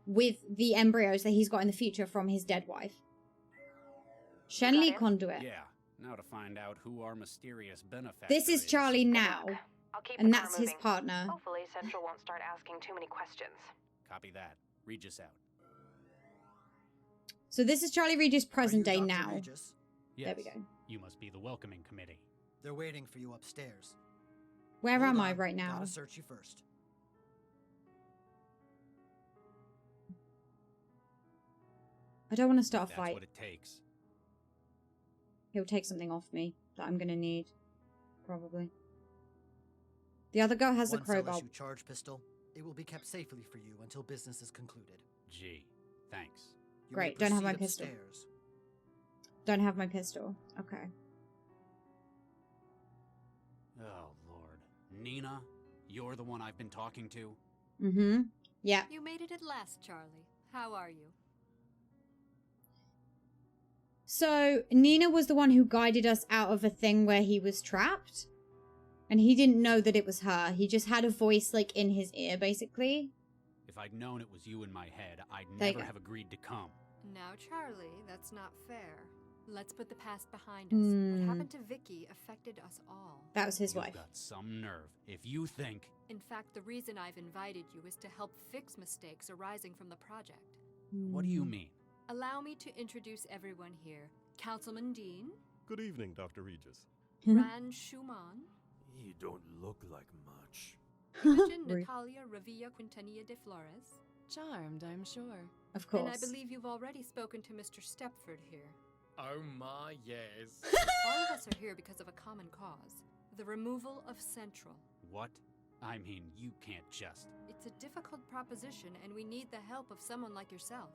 with the embryos that he's got in the future from his dead wife. Shenley Conduit. Yeah, now to find out who our mysterious benefactor This is Charlie now, I'll keep and the car that's his moving. partner. Hopefully Central won't start asking too many questions. Copy that. Regis out. So this is Charlie Regis present day Dr. now. Regis? Yes, There we go. you must be the welcoming committee. They're waiting for you upstairs. Where Hold am I on, right now? Gotta search you first. I don't want to start a That's fight. what it takes. He'll take something off me that I'm gonna need. Probably. The other girl has the Once I'll crowbar. issue charge pistol, it will be kept safely for you until business is concluded. Gee, thanks. You Great, may don't have my proceed pistol. upstairs. Don't have my pistol. Okay. Oh, Lord. Nina, you're the one I've been talking to? Mm-hmm. Yeah. You made it at last, Charlie. How are you? So, Nina was the one who guided us out of a thing where he was trapped. And he didn't know that it was her. He just had a voice, like, in his ear, basically. If I'd known it was you in my head, I'd There you never go. have agreed to come. Now, Charlie, that's not fair. Let's put the past behind us. What happened to Vicky affected us all. That was his You've wife. got some nerve. If you think... In fact, the reason I've invited you is to help fix mistakes arising from the project. What do you mean? Allow me to introduce everyone here. Councilman Dean, Good evening, Dr. Regis. Ran Schumann, You don't look like much. Imogen Rude. Natalia Revilla Quintanilla de Flores. Charmed, I'm sure. Of And I course. believe you've already spoken to Mr. Stepford here. Oh my, yes. All of us are here because of a common cause. The removal of Central. What? I mean, you can't just... It's a difficult proposition, and we need the help of someone like yourself.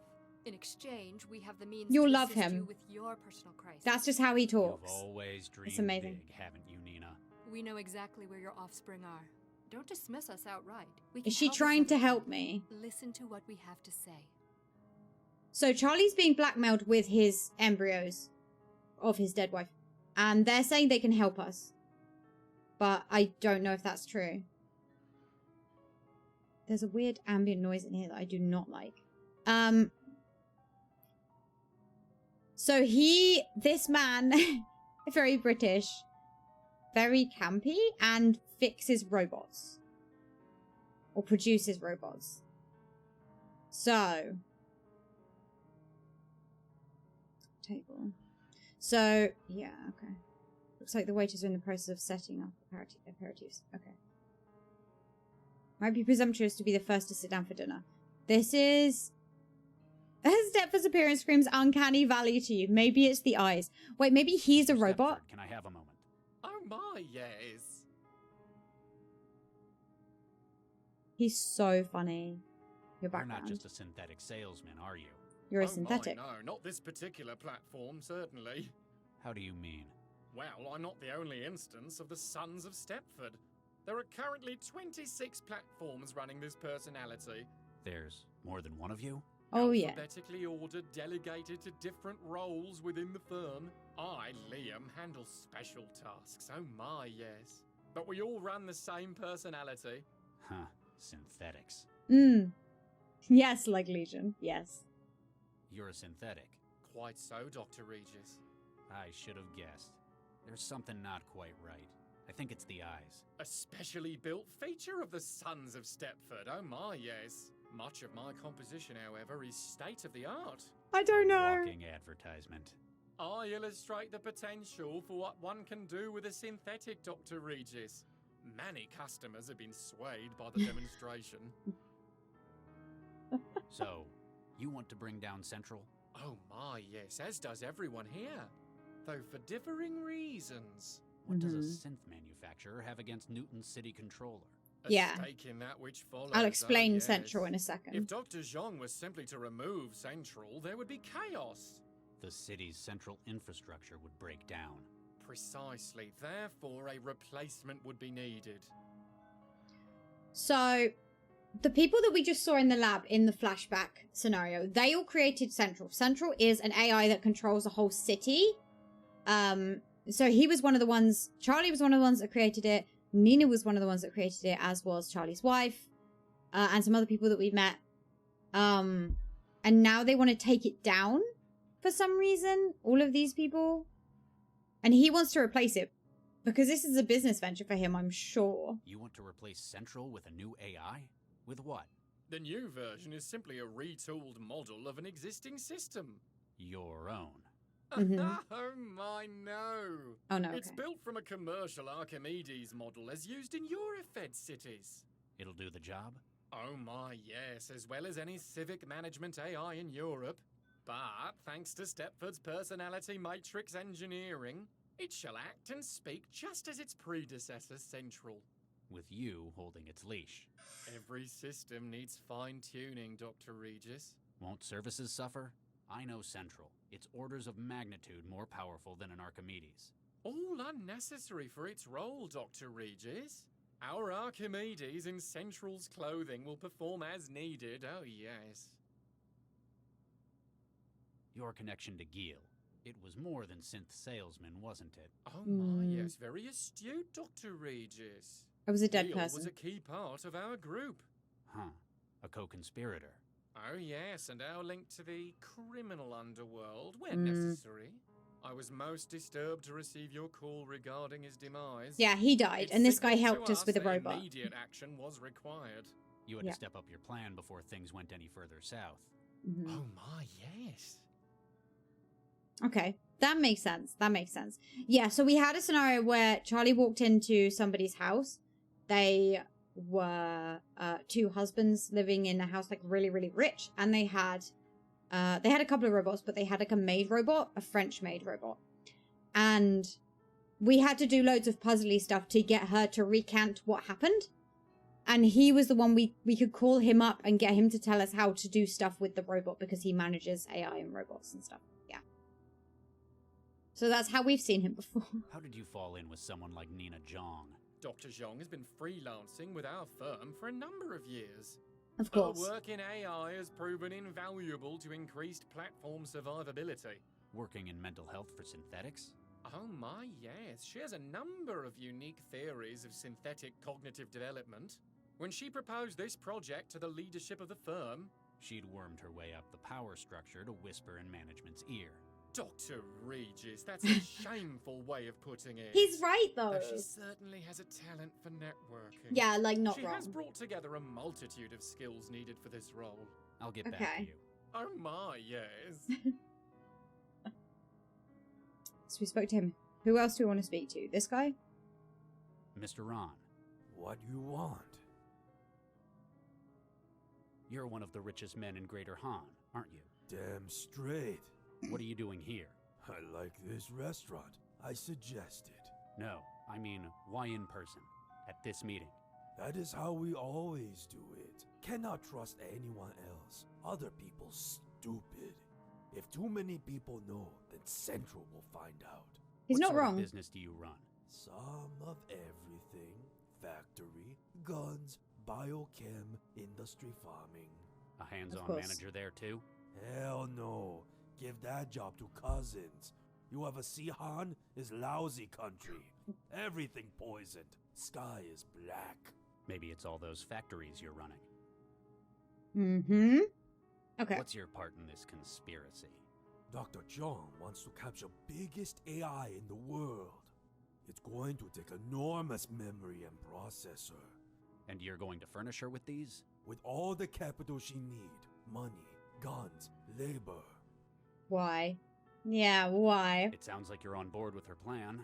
In exchange, we have the means You'll to love assist him. you with your personal crisis. That's just how he talks. You've always dreamed amazing. big, haven't you, Nina? We know exactly where your offspring are. Don't dismiss us outright. We can Is she help us trying to understand. help me? Listen to what we have to say. So Charlie's being blackmailed with his embryos of his dead wife. And they're saying they can help us. But I don't know if that's true. There's a weird ambient noise in here that I do not like. So this man, very British, very campy, and fixes robots. Or produces robots. So. Table. So, yeah, okay. Looks like the waiters are in the process of setting up aperitifs. Okay. Might be presumptuous to be the first to sit down for dinner. This is... Stepford's appearance screams uncanny valley to you. Maybe it's the eyes. Wait, maybe he's a robot? Stepford, can I have a moment? Oh my, yes. He's so funny. Your You're background. not just a synthetic salesman, are you? You're a Oh synthetic. my, no, not this particular platform, certainly. How do you mean? Well, I'm not the only instance of the Sons of Stepford. There are currently 26 platforms running this personality. There's more than one of you? Oh, yeah. Alphabetically ordered, delegated to different roles within the firm. I, Liam, handle special tasks. Oh my, yes. But we all run the same personality. Huh. Synthetics. Yes, like Legion. Yes. You're a synthetic. Quite so, Dr. Regis. I should have guessed. There's something not quite right. I think it's the eyes. A specially built feature of the Sons of Stepford. Oh my, yes. Much of my composition, however, is state-of-the-art. I don't know. Walking advertisement. I illustrate the potential for what one can do with a synthetic, Dr. Regis. Many customers have been swayed by the demonstration. So, you want to bring down Central? Oh my, yes, as does everyone here. Though for differing reasons. What does a synth manufacturer have against Newton's city controller? A Yeah. stake in that which follows. I'll explain yes. Central in a If second. Dr. Zhang was simply to remove Central, there would be chaos. The city's central infrastructure would break down. Precisely. Therefore, a replacement would be needed. So, the people that we just saw in the lab in the flashback scenario, they all created Central. Central is an AI that controls a whole city. So he was one of the ones, Charlie was one of the ones that created it. Nina was one of the ones that created it, as was Charlie's wife. And some other people that we've met. And now they want to take it down for some reason, all of these people. And he wants to replace it because this is a business venture for him, I'm sure. You want to replace Central with a new AI? With what? The new version is simply a retooled model of an existing system. Your own. Oh my, no. Oh, no, It's okay. built from a commercial Archimedes model as used in Eurofed cities. It'll do the job? Oh my, yes, as well as any civic management AI in Europe. But thanks to Stepford's personality matrix engineering, it shall act and speak just as its predecessor, Central. With you holding its leash. Every system needs fine-tuning, Dr. Regis. Won't services suffer? I know Central. It's orders of magnitude more powerful than an Archimedes. All unnecessary for its role, Dr. Regis. Our Archimedes in Central's clothing will perform as needed, oh yes. Your connection to Gil. It was more than synth salesman, wasn't it? Oh my, yes, very astute, Dr. Regis. I was a dead Gil person. was a key part of our group. Huh. A co-conspirator. Oh yes, and our link to the criminal underworld when necessary. I was most disturbed to receive your call regarding his demise. Yeah, he died, It and this guy signaled helped to us with a that robot. Immediate action was required. You had Yeah. to step up your plan before things went any further south. Mhm. Oh my, yes. Okay, that makes sense. That makes sense. Yeah, so we had a scenario where Charlie walked into somebody's house. They were two husbands living in a house, like really, really rich, and they had a couple of robots, but they had like a maid robot, a French maid robot, and we had to do loads of puzzly stuff to get her to recant what happened. And he was the one we could call him up and get him to tell us how to do stuff with the robot because he manages AI and robots and stuff. Yeah. So that's how we've seen him before. How did you fall in with someone like Nina Zhang? Dr. Zhang has been freelancing with our firm for a number of years. Of Her course. work in AI has proven invaluable to increased platform survivability. Working in mental health for synthetics? Oh my, yes. She has a number of unique theories of synthetic cognitive development. When she proposed this project to the leadership of the firm, She'd wormed her way up the power structure to whisper in management's ear. Dr. Regis, that's a shameful way of putting it. He's right, though. Though she certainly has a talent for networking. Yeah, like, not She wrong. has brought together a multitude of skills needed for this role. I'll get back Okay. to you. Oh my, yes. So we spoke to him. Who else do we want to speak to? This guy? Mr. Ron, What you want? you're one of the richest men in Greater Han, aren't you? Damn straight. What are you doing here? I like this restaurant. I suggest it. No, I mean, why in person? At this meeting? That is how we always do it. Cannot trust anyone else. Other people stupid. If too many people know, then Central will find out. He's What not sort of wrong. business do you run? Some of everything. Factory, guns, biochem, industry farming. A hands-on course. manager there too? Hell no. Give that job to cousins. You ever see Han? Is lousy country. Everything poisoned. Sky is black. Maybe it's all those factories you're running. Mm-hmm. Okay. What's your part in this conspiracy? Dr. Zhang wants to capture biggest AI in the world. It's going to take enormous memory and processor. And you're going to furnish her with these? With all the capital she need. Money, guns, labor. Why? Yeah, why? It sounds like you're on board with her plan.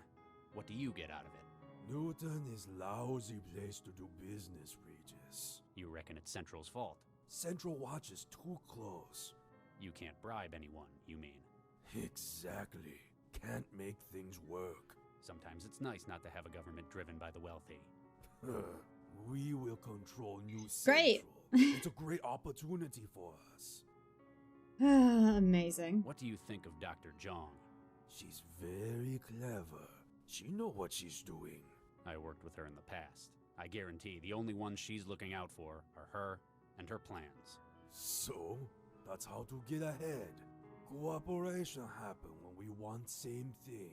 What do you get out of it? Newton is lousy place to do business, Regis. You reckon it's Central's fault? Central watches too close. You can't bribe anyone, you mean? Exactly. Can't make things work. Sometimes it's nice not to have a government driven by the wealthy. We will control New Great. Central. It's a great opportunity for us. Amazing. What do you think of Dr. Zhang? She's very clever. She know what she's doing. I worked with her in the past. I guarantee the only ones she's looking out for are her and her plans. So, that's how to get ahead. Cooperation happen when we want same thing.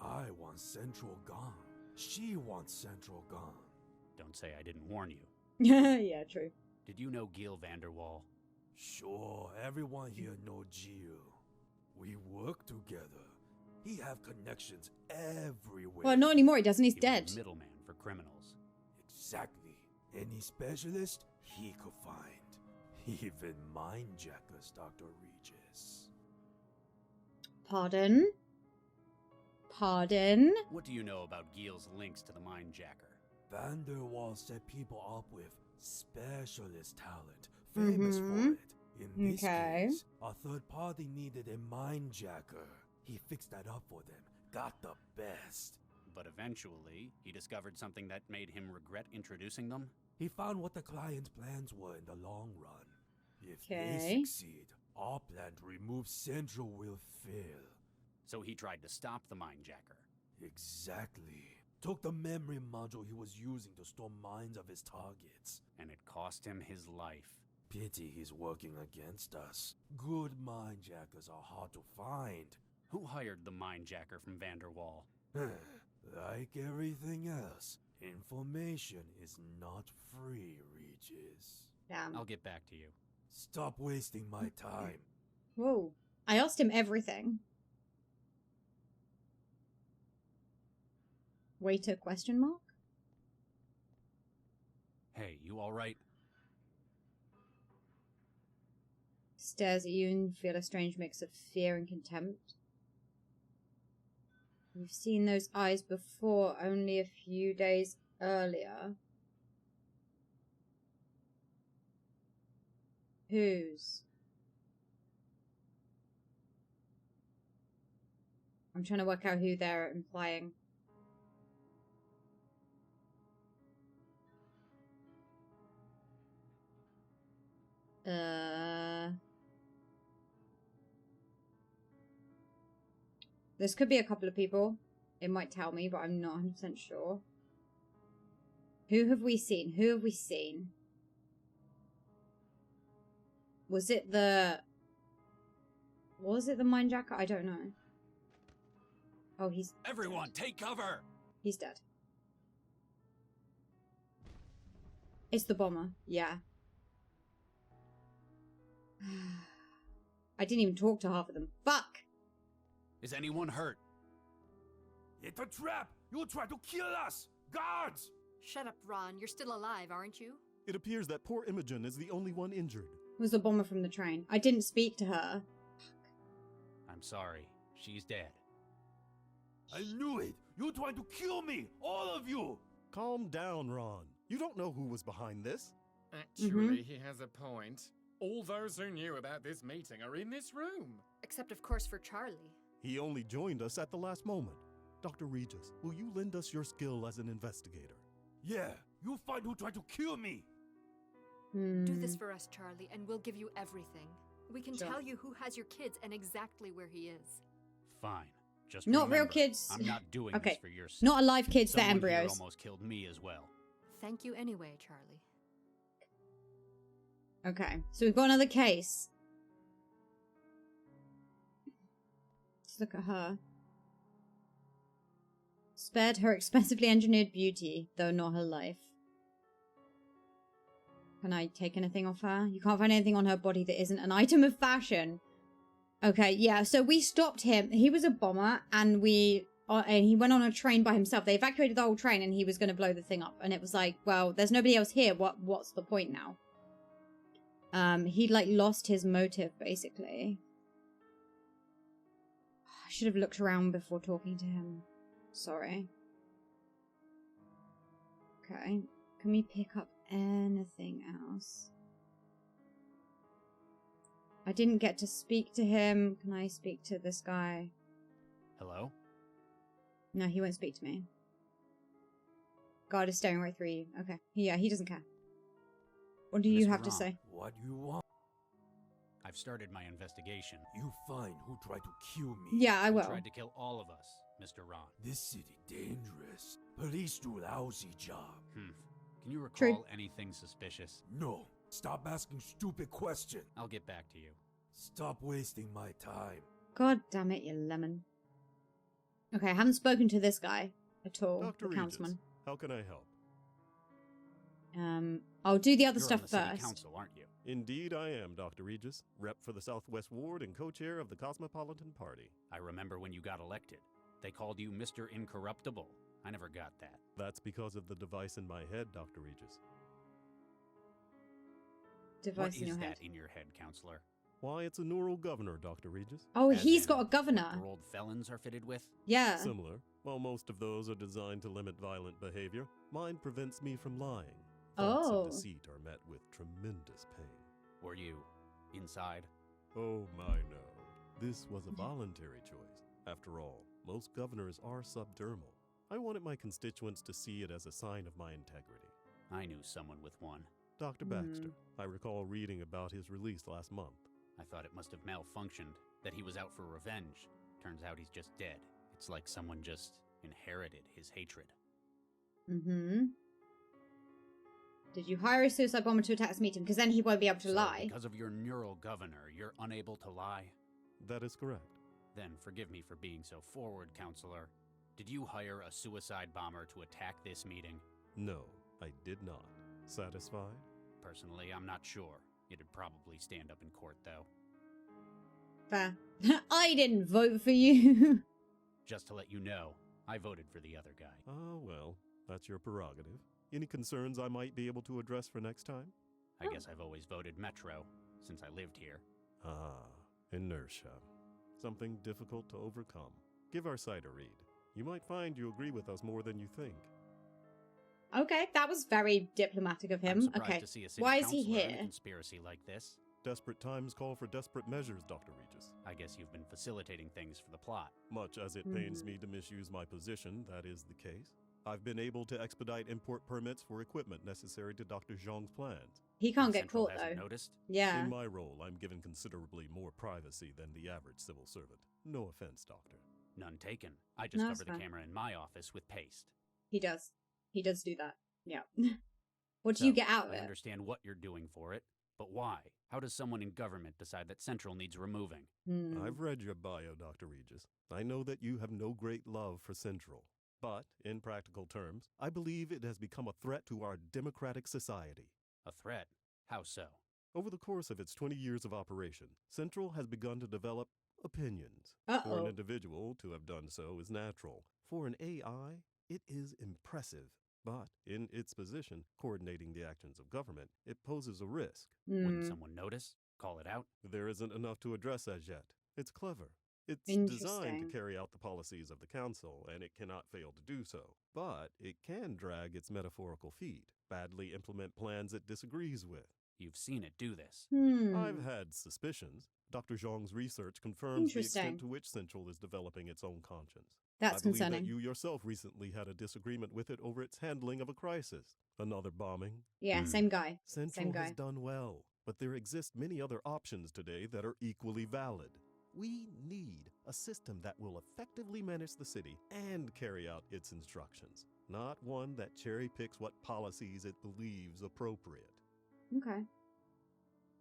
I want Central gone. She wants Central gone. Don't say I didn't warn you. Yeah, true. Did you know Gil Vanderwall? Sure, everyone here know Gio. We work together. He have connections everywhere. Well, not anymore. He doesn't. He's He dead. was a middleman for criminals. Exactly. Any specialist he could find. Even mindjackers, Dr. Regis. Pardon? Pardon? What do you know about Giel's links to the Mindjacker? Van der Waal set people up with specialist talent, famous for it. In this case, a third party needed a mindjacker. He fixed that up for them, got the best. But eventually, he discovered something that made him regret introducing them? He found what the client's plans were in the long run. If they Okay. succeed, our plan to remove Central will fail. So he tried to stop the Mindjacker. Exactly. Took the memory module he was using to store minds of his targets. And it cost him his life. Pity he's working against us. Good mindjackers are hard to find. Who hired the Mindjacker from Van der Waal? Like everything else, information is not free, Regis. Damn. I'll get back to you. Stop wasting my time. Whoa. I asked him everything. Waiter question mark? Hey, you alright? Stares at you and feel a strange mix of fear and contempt. We've seen those eyes before, only a few days earlier. Whose? I'm trying to work out who they're implying. This could be a couple of people. It might tell me, but I'm not 100% sure. Who have we seen? Who have we seen? Was it the Mindjacker? I don't know. Oh, he's Everyone, take cover! He's dead. It's the bomber. Yeah. I didn't even talk to half of them. Fuck! Is anyone hurt? It's a trap! You'll try to kill us! Guards! Shut up, Ron. You're still alive, aren't you? It appears that poor Imogen is the only one injured. Was the bomber from the train. I didn't speak to her. I'm sorry. She's dead. I knew it! You're trying to kill me! All of you! Calm down, Ron. You don't know who was behind this. Actually, he has a point. All those who knew about this meeting are in this room. Except, of course, for Charlie. He only joined us at the last moment. Dr. Regis, will you lend us your skill as an investigator? Yeah, you find who tried to kill me! Do this for us, Charlie, and we'll give you everything. We can Sure. tell you who has your kids and exactly where he is. Fine. Just Not real remember, kids. I'm not doing Okay. this for your sake. Not alive kids, they're Someone here embryos. almost killed me as well. Thank you anyway, Charlie. Okay, so we've got another case. Let's look at her. Spared her expensively engineered beauty, though not her life. Can I take anything off her? You can't find anything on her body that isn't an item of fashion. Okay, yeah, so we stopped him. He was a bomber, and he went on a train by himself. They evacuated the whole train, and he was going to blow the thing up. And it was like, well, there's nobody else here. What's the point now? He'd like lost his motive, basically. I should have looked around before talking to him. Sorry. Okay. Can we pick up anything else? I didn't get to speak to him. Can I speak to this guy? Hello? No, he won't speak to me. God is staring right through you. Okay. Yeah, he doesn't care. What do you Mr. have to Ron. say? What you want? I've started my investigation. You find who tried to kill me. Yeah, I Who will. tried to kill all of us, Mr. Ron. This city dangerous. Police do lousy job. Can you recall True. anything suspicious? No. Stop asking stupid questions. I'll get back to you. Stop wasting my time. God damn it, you lemon. Okay, I haven't spoken to this guy at all. Dr. The Regis, councilman. how can I help? I'll do the other You're stuff on the city first. council, aren't you? Indeed, I am, Dr. Regis, rep for the Southwest Ward and co-chair of the Cosmopolitan Party. I remember when you got elected. They called you Mr. Incorruptible. I never got that. That's because of the device in my head, Dr. Regis. Device What in is your that head. in your head, counselor? Why, it's a neural governor, Dr. Regis. Oh, As he's in got a what governor. paroled felons are fitted with? Yeah. Similar. While most of those are designed to limit violent behavior, mine prevents me from lying. Thoughts Oh. of deceit are met with tremendous pain. Were you inside? Oh my no. This was a voluntary choice. After all, most governors are subdermal. I wanted my constituents to see it as a sign of my integrity. I knew someone with one. Dr. Baxter, I recall reading about his release last month. I thought it must have malfunctioned, that he was out for revenge. Turns out he's just dead. It's like someone just inherited his hatred. Mm-hmm. Did you hire a suicide bomber to attack this meeting? Because then he won't be able to So, lie. because of your neural governor, you're unable to lie? That is correct. Then forgive me for being so forward, counselor. Did you hire a suicide bomber to attack this meeting? No, I did not. Satisfied? Personally, I'm not sure. It'd probably stand up in court, though. Fair. I didn't vote for you. Just to let you know, I voted for the other guy. Ah, well, that's your prerogative. Any concerns I might be able to address for next time? I guess I've always voted Metro, since I lived here. Ah, inertia. Something difficult to overcome. Give our site a read. You might find you agree with us more than you think. Okay, that was very diplomatic of I'm him. surprised Okay. to see a city Why is he councilor in a here? conspiracy like this. Desperate times call for desperate measures, Dr. Regis. I guess you've been facilitating things for the plot. Much as it pains me to misuse my position, that is the case. I've been able to expedite import permits for equipment necessary to Dr. Zhang's plans. He can't And get Central caught, hasn't though. noticed? Yeah. In my role, I'm given considerably more privacy than the average civil servant. No offense, Doctor. None taken. I just No, it's cover the fine. camera in my office with paste. He does. He does do that. Yeah. What do So, you get out of I it? understand what you're doing for it, but why? How does someone in government decide that Central needs removing? I've read your bio, Dr. Regis. I know that you have no great love for Central. But, in practical terms, I believe it has become a threat to our democratic society. A threat? How so? Over the course of its 20 years of operation, Central has begun to develop opinions. For an Uh-oh. individual to have done so is natural. For an AI, it is impressive. But, in its position, coordinating the actions of government, it poses a risk. Wouldn't someone notice? Call it out? There isn't enough to address as yet. It's clever. It's designed Interesting. to carry out the policies of the council, and it cannot fail to do so. But it can drag its metaphorical feet, badly implement plans it disagrees with. You've seen it do this. I've had suspicions. Dr. Zhang's research confirms the extent Interesting. to which Central is developing its own conscience. That's I believe concerning. that you yourself recently had a disagreement with it over its handling of a crisis. Another bombing. Yeah, same guy. Central Same guy. has done well, but there exist many other options today that are equally valid. We need a system that will effectively manage the city and carry out its instructions, not one that cherry picks what policies it believes appropriate. Okay.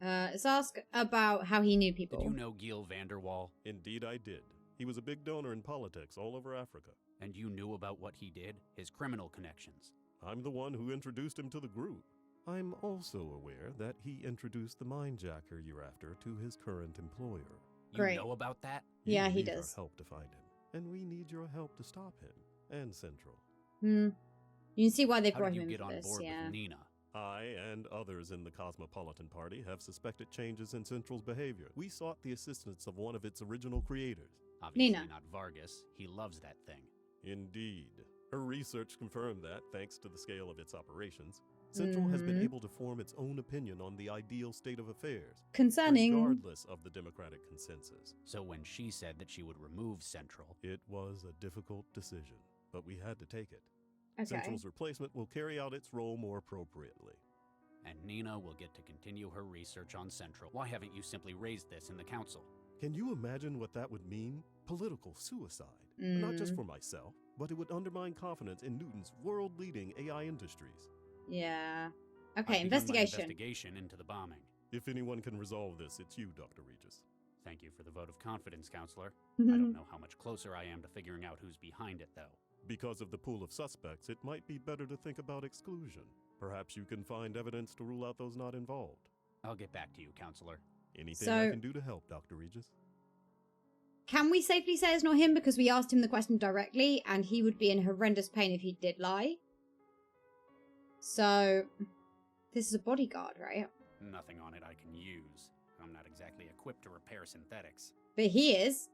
Let's ask about how he knew people. Did you know Gil Vanderwall? Indeed, I did. He was a big donor in politics all over Africa. And you knew about what he did? His criminal connections? I'm the one who introduced him to the group. I'm also aware that he introduced the mindjacker you're after to his current employer. Great. You know about that? You Yeah, he need does. our help to find him, and we need your help to stop him and Central. You can see why they How brought did you him get for on this, board yeah. with Nina? I and others in the Cosmopolitan Party have suspected changes in Central's behavior. We sought the assistance of one of its original creators. Obviously Nina. not Vargas. He loves that thing. Indeed. Her research confirmed that, thanks to the scale of its operations, Central has been able to form its own opinion on the ideal state of affairs, Concerning. regardless of the democratic consensus. So when she said that she would remove Central, It was a difficult decision, but we had to take it. Okay. Central's replacement will carry out its role more appropriately. and Nina will get to continue her research on Central. Why haven't you simply raised this in the council? Can you imagine what that would mean? Political suicide. Not just for myself, but it would undermine confidence in Newton's world-leading AI industries. Yeah. I've Okay, begun my investigation. investigation into the bombing. If anyone can resolve this, it's you, Dr. Regis. Thank you for the vote of confidence, Counselor. I don't know how much closer I am to figuring out who's behind it, though. Because of the pool of suspects, it might be better to think about exclusion. Perhaps you can find evidence to rule out those not involved. I'll get back to you, counselor. Anything So- I can do to help, Dr. Regis? Can we safely say it's not him because we asked him the question directly and he would be in horrendous pain if he did lie? So, this is a bodyguard, right? Nothing on it I can use. I'm not exactly equipped to repair synthetics. But he is.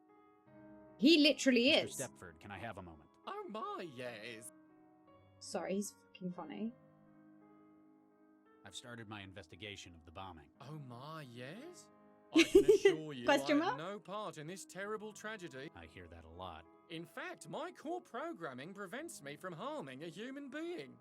He literally Mr. is. Stepford, can I have a moment? Oh my, yes. Sorry, he's fucking funny. I've started my investigation of the bombing. Oh my, yes? I can assure you Question I have mark? no part in this terrible tragedy. I hear that a lot. In fact, my core programming prevents me from harming a human being.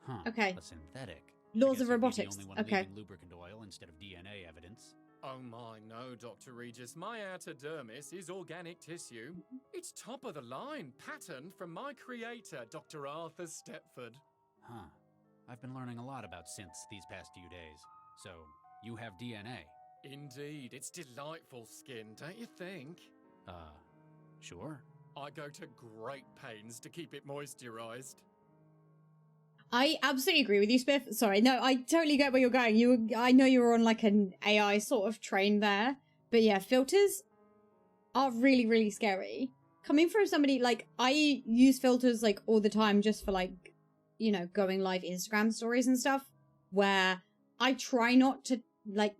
Huh. Okay. A synthetic. Laws I guess of I'd be robotics. the only one Okay. leaving lubricant oil instead of DNA evidence. Oh my, no, Dr. Regis. My outer dermis is organic tissue. It's top of the line, patterned from my creator, Dr. Arthur Stepford. Huh. I've been learning a lot about synths these past few days. So, you have DNA? Indeed, it's delightful skin, don't you think? Sure. I go to great pains to keep it moisturized. I absolutely agree with you, Spiff. Sorry, no, I totally get where you're going. I know you were on like an AI sort of train there. But yeah, filters are really, really scary. Coming from somebody, like, I use filters like all the time just for like, you know, going live Instagram stories and stuff, where I try not to like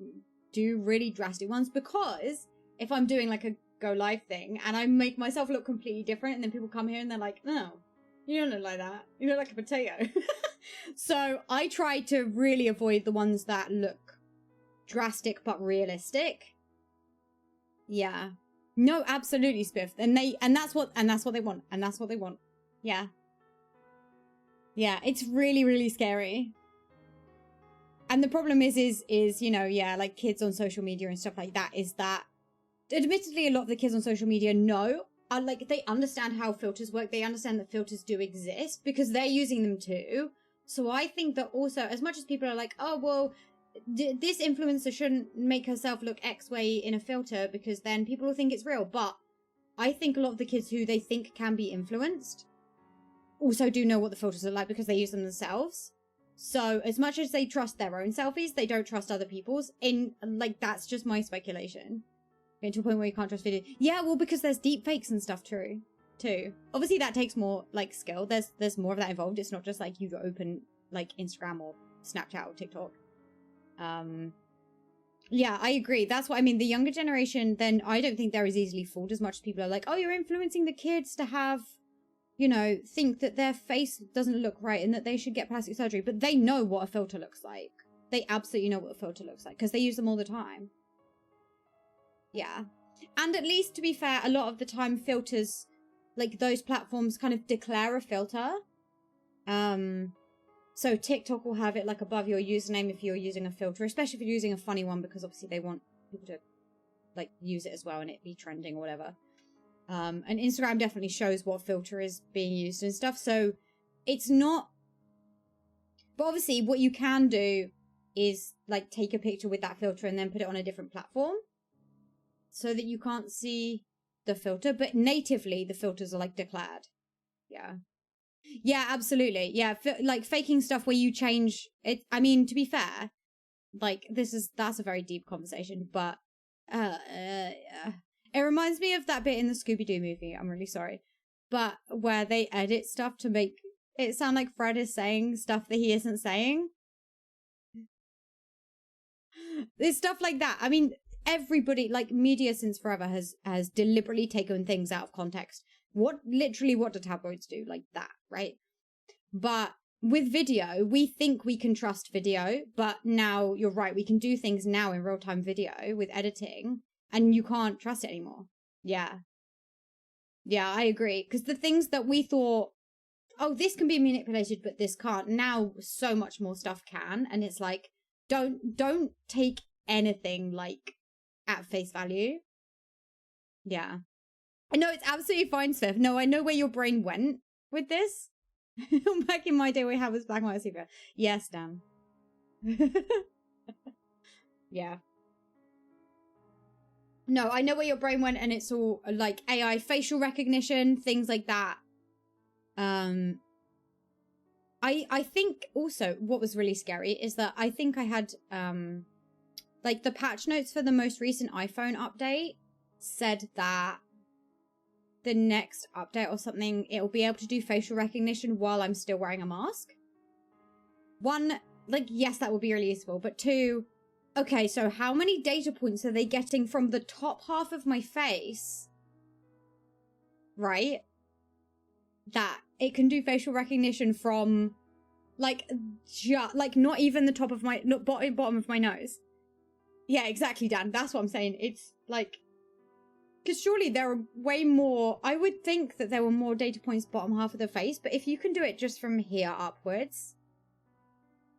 do really drastic ones, because if I'm doing like a go live thing and I make myself look completely different and then people come here and they're like, no, you don't look like that. You look like a potato. So I try to really avoid the ones that look drastic but realistic. Yeah. No, absolutely, Spiff. And that's what they want. And that's what they want. Yeah. Yeah, it's really, really scary. And the problem is, you know, yeah, like kids on social media and stuff like that, is that admittedly a lot of the kids on social media are like, they understand how filters work. They understand that filters do exist because they're using them too. So I think that also, as much as people are like, oh, well, this influencer shouldn't make herself look X way in a filter because then people will think it's real. But I think a lot of the kids who they think can be influenced also do know what the filters are like because they use them themselves. So as much as they trust their own selfies, they don't trust other people's. Like, that's just my speculation. Getting to a point where you can't trust video. Yeah, well, because there's deep fakes and stuff too. Obviously that takes more like skill. There's more of that involved. It's not just like you open like Instagram or Snapchat or TikTok. Yeah, I agree. That's what I mean. The younger generation, then I don't think they're as easily fooled as much as people are like, oh, you're influencing the kids to have, you know, think that their face doesn't look right and that they should get plastic surgery. But they know what a filter looks like. They absolutely know what a filter looks like because they use them all the time. Yeah. And at least, to be fair, a lot of the time filters, like those platforms kind of declare a filter. So TikTok will have it like above your username if you're using a filter, especially if you're using a funny one, because obviously they want people to like use it as well and it be trending or whatever. And Instagram definitely shows what filter is being used and stuff. So it's not, but obviously what you can do is like take a picture with that filter and then put it on a different platform so that you can't see the filter, but natively the filters are like declared. Yeah. Yeah, absolutely. Yeah, like faking stuff where you change it. I mean, to be fair, like that's a very deep conversation, but it reminds me of that bit in the Scooby-Doo movie. I'm really sorry, but where they edit stuff to make it sound like Fred is saying stuff that he isn't saying. There's stuff like that. I mean, everybody, like media since forever has deliberately taken things out of context. What do tabloids do? Like that, right? But with video, we think we can trust video, but now you're right, we can do things now in real-time video with editing, and you can't trust it anymore. Yeah. Yeah, I agree. Because the things that we thought, oh, this can be manipulated, but this can't, now so much more stuff can, and it's like, don't take anything like at face value. Yeah. No, it's absolutely fine, Swift. No, I know where your brain went with this. Back in my day, we had was Black and White Super. Yes, Dan. Yeah. No, I know where your brain went, and it's all like AI facial recognition, things like that. I think also what was really scary is that I think I had like the patch notes for the most recent iPhone update said that the next update or something, it'll be able to do facial recognition while I'm still wearing a mask. One, like, yes, that would be really useful. But two, okay, so how many data points are they getting from the top half of my face? Right? That it can do facial recognition from, like, like not even the top of my, not bottom of my nose. Yeah, exactly, Dan. That's what I'm saying. It's like, because surely there are way more, I would think that there were more data points bottom half of the face, but if you can do it just from here upwards,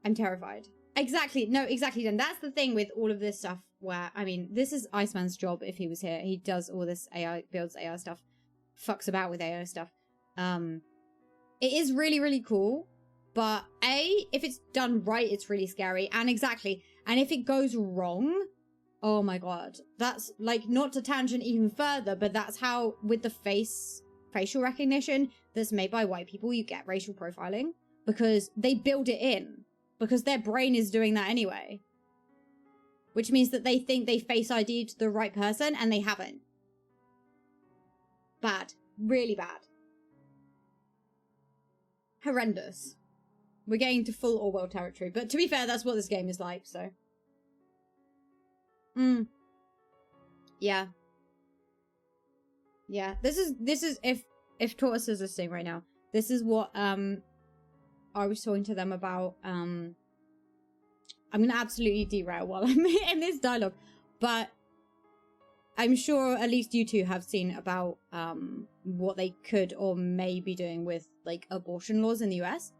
I'm terrified. Exactly. No, exactly, Dan. That's the thing with all of this stuff where, I mean, this is Iceman's job if he was here. He does all this AI, builds AI stuff, fucks about with AI stuff. It is really, really cool, but if it's done right, it's really scary. And exactly. And if it goes wrong, oh my god. That's like, not to tangent even further, but that's how with the facial recognition that's made by white people, you get racial profiling because they build it in because their brain is doing that anyway. Which means that they think they face ID'd the right person and they haven't. Bad. Really bad. Horrendous. We're getting to full Orwell territory, but to be fair, that's what this game is like, so. Yeah. Yeah. This is if Tortoise is listening right now, this is what I was talking to them about. I'm gonna absolutely derail while I'm in this dialogue, but I'm sure at least you two have seen about what they could or may be doing with like abortion laws in the US.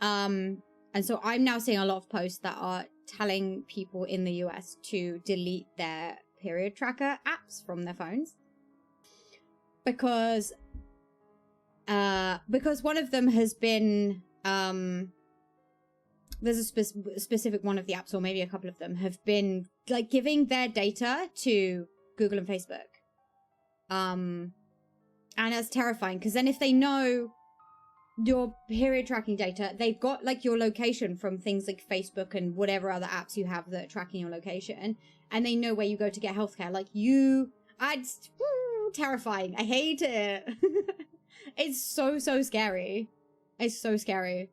And so I'm now seeing a lot of posts that are telling people in the US to delete their period tracker apps from their phones because one of them has been there's a specific one of the apps, or maybe a couple of them, have been like giving their data to Google and Facebook. And that's terrifying because then if they know your period tracking data, they've got like your location from things like Facebook and whatever other apps you have that are tracking your location, and they know where you go to get healthcare. Like terrifying. I hate it. It's so scary. It's so scary.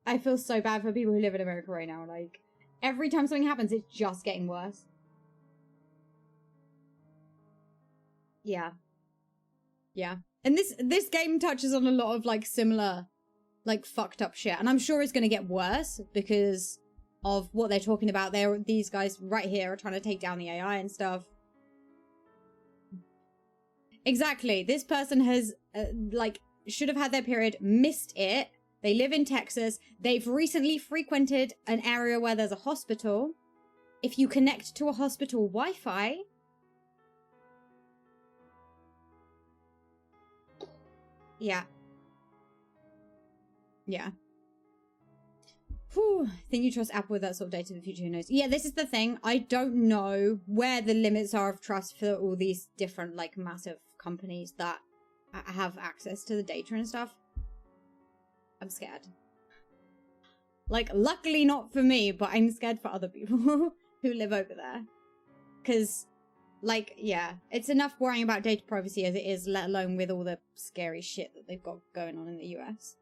I feel so bad for people who live in America right now. Like, every time something happens, it's just getting worse. Yeah. Yeah. And this game touches on a lot of, like, similar, like, fucked up shit. And I'm sure it's going to get worse because of what they're talking about. These guys right here are trying to take down the AI and stuff. Exactly. This person has, like, should have had their period, missed it. They live in Texas. They've recently frequented an area where there's a hospital. If you connect to a hospital Wi-Fi, yeah. Yeah. Whew. Think you trust Apple with that sort of data in the future? Who knows? Yeah, this is the thing. I don't know where the limits are of trust for all these different, like, massive companies that have access to the data and stuff. I'm scared. Like, luckily not for me, but I'm scared for other people who live over there. Because, like, yeah, it's enough worrying about data privacy as it is, let alone with all the scary shit that they've got going on in the US.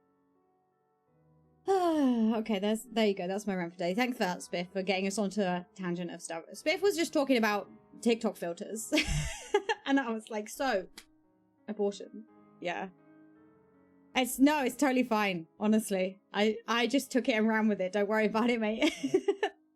Okay, there you go. That's my rant for today. Thanks for that, Spiff, for getting us onto a tangent of stuff. Spiff was just talking about TikTok filters. And I was like, so, abortion. Yeah. It's totally fine, honestly. I just took it and ran with it. Don't worry about it, mate.